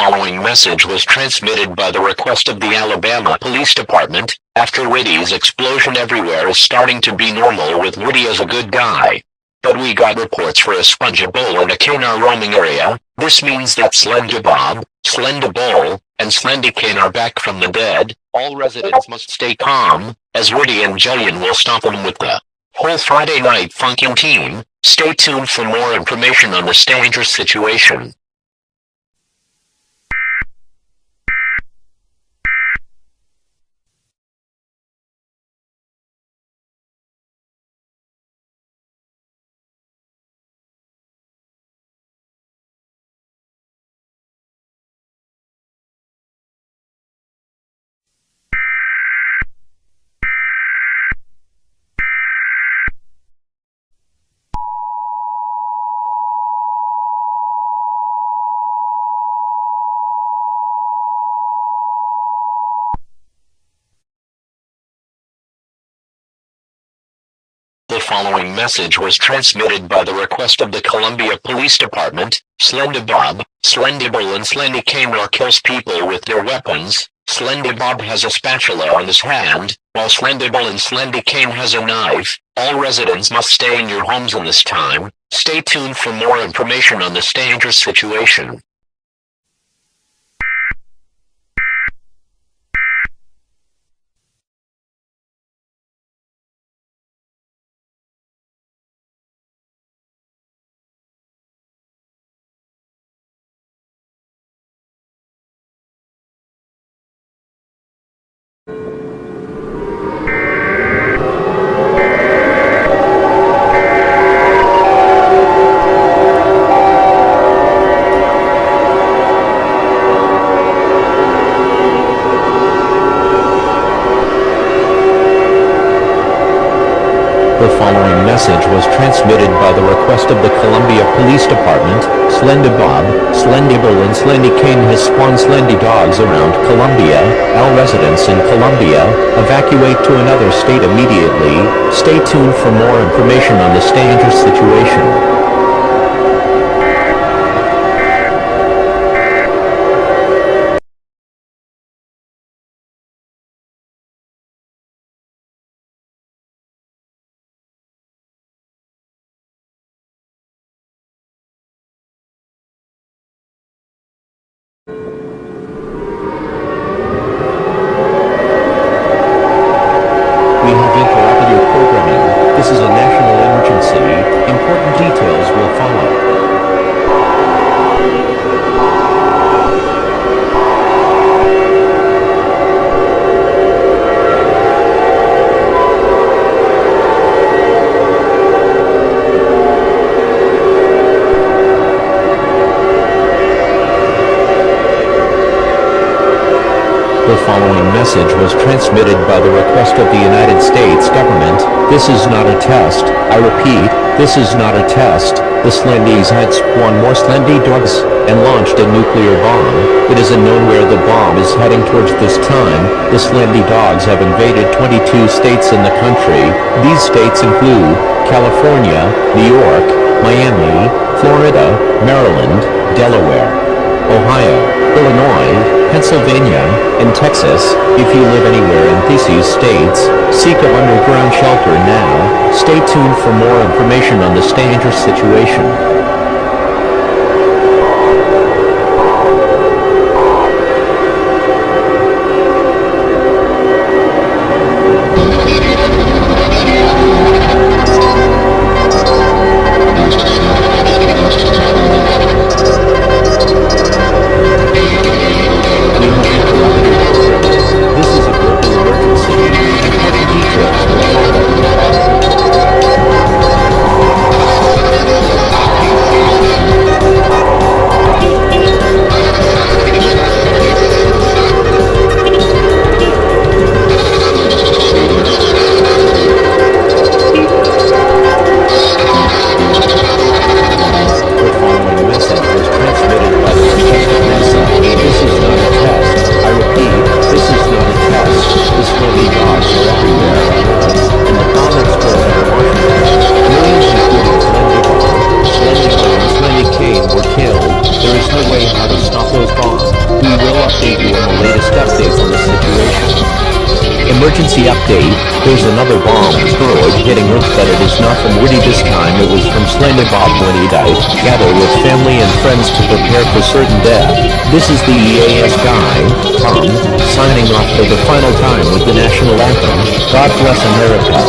following message was transmitted by the request of the Alabama Police Department. After Whitty's explosion, everywhere is starting to be normal with Whitty as a good guy. But we got reports for a slendybowl and a cane are roaming area. This means that slendybob, slendybowl, and slendycane are back from the dead. All residents must stay calm, as Whitty and Jillian will stop them with the whole Friday Night Funkin' team. Stay tuned for more information on this dangerous situation. The following message was transmitted by the request of the Columbia Police Department. Slendybob, slendybowl and slendycane are kills people with their weapons. Slendybob has a spatula on his hand, while slendybowl and slendycane has a knife. All residents must stay in your homes in this time. Stay tuned for more information on this dangerous situation. The following message was transmitted by the request of the Columbia Police Department. Slendybob, slendybowl and slendycane has spawned slendy dogs around Columbia. All residents in Columbia, evacuate to another state immediately. Stay tuned for more information on this dangerous situation. We have interrupted your programming. This is a national emergency. Important details will follow. The following message was transmitted by the request of the United States government. This is not a test. I repeat, this is not a test. The Slendys had spawned more slendy dogs and launched a nuclear bomb. It isn't known where the bomb is heading towards this time. The slendy dogs have invaded 22 states in the country. These states include California, New York, Miami, Florida, Maryland, Delaware, Ohio, Illinois, Pennsylvania, and Texas. If you live anywhere in these states, seek an underground shelter now. Stay tuned for more information on this dangerous situation. emergency update. There's another bomb asteroid hitting Earth, but it is not from Whitty this time. It was from slendybob when he died. Gather with family and friends to prepare for certain death. This is the EAS guy, Tom, signing off for the final time with the national anthem. God bless America.